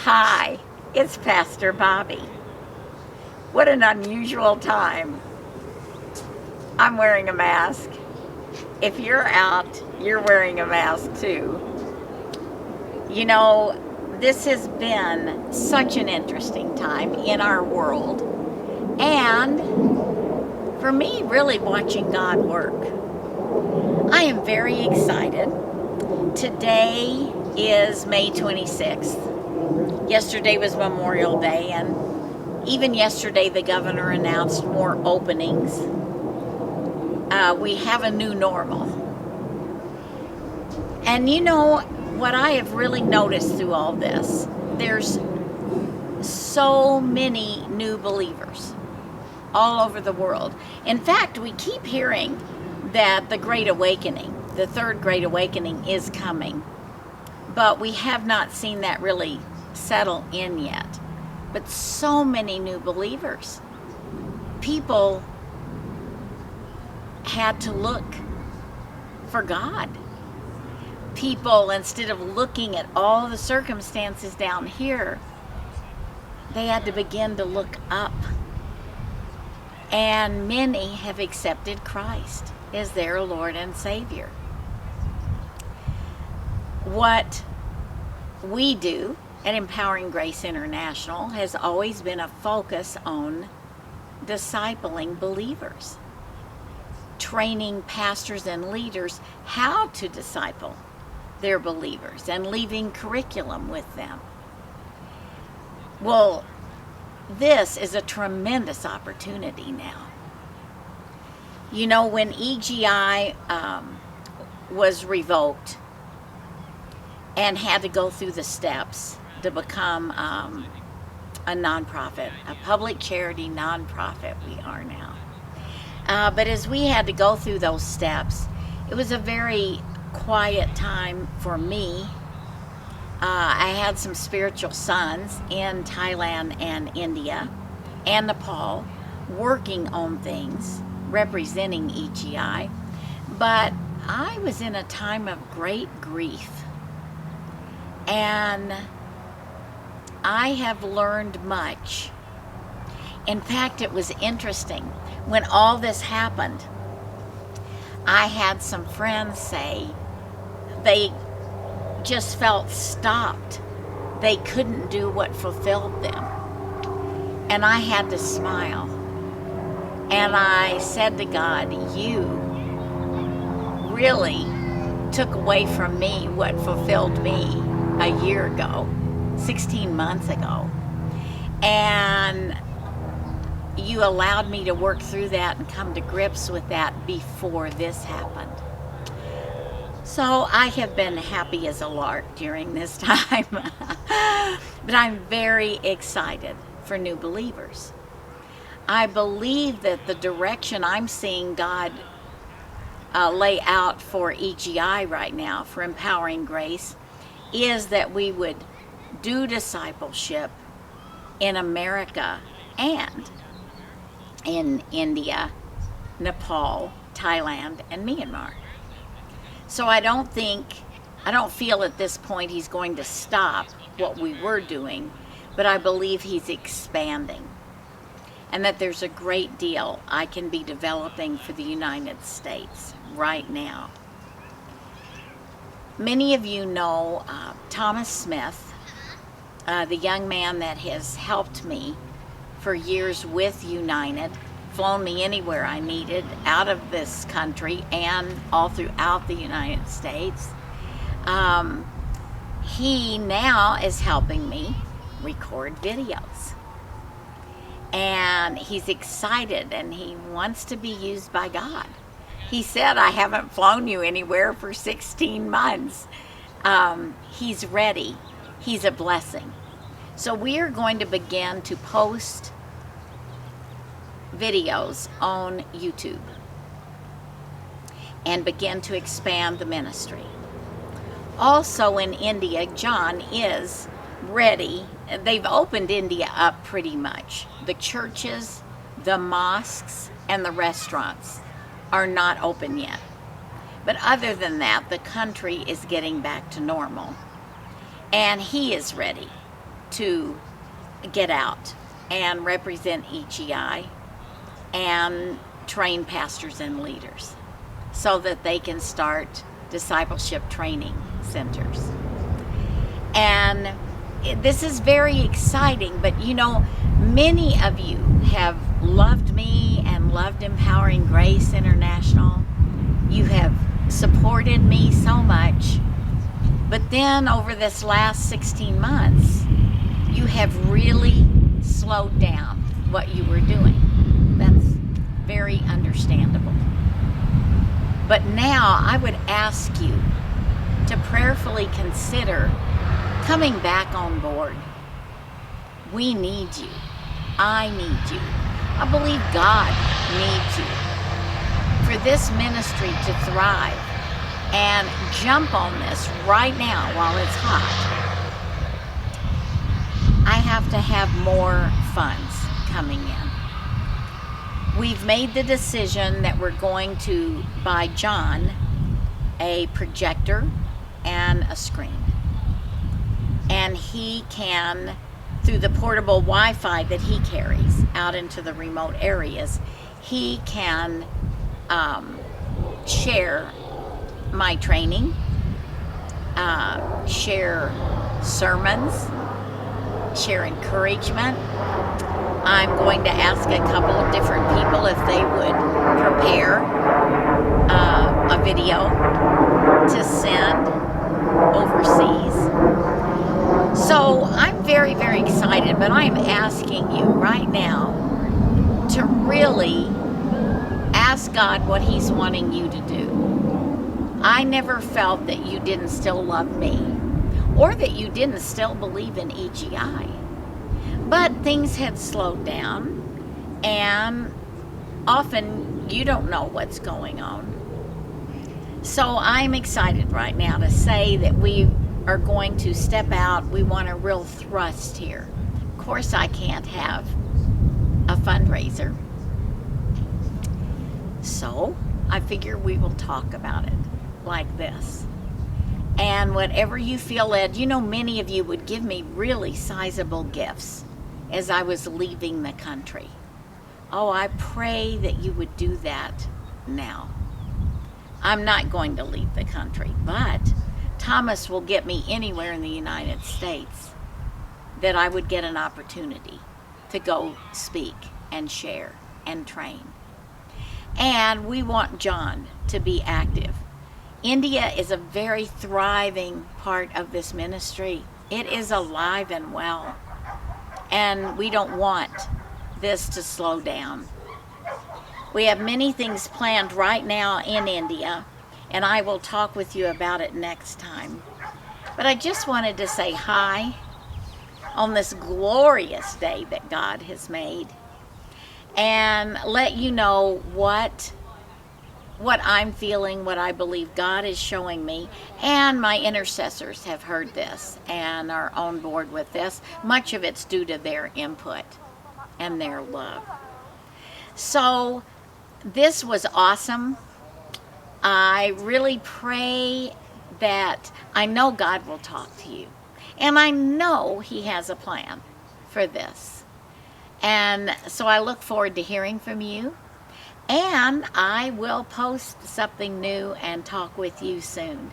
Hi, it's Pastor Bobbie. What an unusual time. I'm wearing a mask. If you're out, you're wearing a mask too. You know, this has been such an interesting time in our world. And for me, really watching God work. I am very excited. Today is May 26th. Yesterday was Memorial Day, and even yesterday the governor announced more openings. We have a new normal. And you know what I have really noticed through all this? There's so many new believers all over the world. In fact, we keep hearing that the Great Awakening, the Third Great Awakening, is coming. But we have not seen that really settle in yet. But so many new believers. People had to look for God. People, instead of looking at all the circumstances down here, they had to begin to look up. And many have accepted Christ as their Lord and Savior. What we do at Empowering Grace International has always been a focus on discipling believers, training pastors and leaders how to disciple their believers and leaving curriculum with them. Well, this is a tremendous opportunity now. You know, when EGI was revoked and had to go through the steps to become a nonprofit, a public charity nonprofit we are now. But as we had to go through those steps, it was a very quiet time for me. I had some spiritual sons in Thailand and India and Nepal working on things, representing EGI. But I was in a time of great grief. And I have learned much. In fact, it was interesting. When all this happened, I had some friends say they just felt stopped. They couldn't do what fulfilled them. And I had to smile. And I said to God, you really took away from me what fulfilled me a year ago, 16 months ago. And you allowed me to work through that and come to grips with that before this happened. So I have been happy as a lark during this time. But I'm very excited for new believers. I believe that the direction I'm seeing God lay out for EGI right now, for Empowering Grace, is that we would do discipleship in America and in India, Nepal, Thailand, and Myanmar. So I don't feel at this point he's going to stop what we were doing, but I believe he's expanding, and that there's a great deal I can be developing for the United States right now. Many of you know Thomas Smith, the young man that has helped me for years with United, flown me anywhere I needed out of this country and all throughout the United States. He now is helping me record videos. And he's excited and he wants to be used by God. He said, I haven't flown you anywhere for 16 months. He's ready. He's a blessing. So we are going to begin to post videos on YouTube and begin to expand the ministry. Also in India, John is ready. They've opened India up pretty much. The churches, the mosques, and the restaurants are not open yet. But other than that, the country is getting back to normal. And he is ready. to get out and represent EGI and train pastors and leaders so that they can start discipleship training centers. And this is very exciting, but you know, many of you have loved me and loved Empowering Grace International. You have supported me so much, but then over this last 16 months, you have really slowed down what you were doing. That's very understandable. But now I would ask you to prayerfully consider coming back on board. We need you. I need you. I believe God needs you for this ministry to thrive. And jump on this right now while it's hot. I have to have more funds coming in. We've made the decision that we're going to buy John a projector and a screen. And he can, through the portable Wi-Fi that he carries out into the remote areas, he can share my training, share sermons, share encouragement. I'm going to ask a couple of different people if they would prepare a video to send overseas. So I'm very, very excited, but I'm asking you right now to really ask God what He's wanting you to do. I never felt that you didn't still love me or that you didn't still believe in EGI. But things had slowed down, and often you don't know what's going on. So I'm excited right now to say that we are going to step out. We want a real thrust here. Of course, I can't have a fundraiser. So I figure we will talk about it like this. And whatever you feel led, you know, many of you would give me really sizable gifts as I was leaving the country. Oh, I pray that you would do that now. I'm not going to leave the country, but Thomas will get me anywhere in the United States that I would get an opportunity to go speak and share and train. And we want John to be active. India is a very thriving part of this ministry. It is alive and well. And we don't want this to slow down. We have many things planned right now in India, and I will talk with you about it next time. But I just wanted to say hi on this glorious day that God has made and let you know what I'm feeling, what I believe God is showing me, and my intercessors have heard this and are on board with this. Much of it's due to their input and their love. So this was awesome. I really pray that I know God will talk to you, and I know He has a plan for this. And so I look forward to hearing from you. And I will post something new and talk with you soon.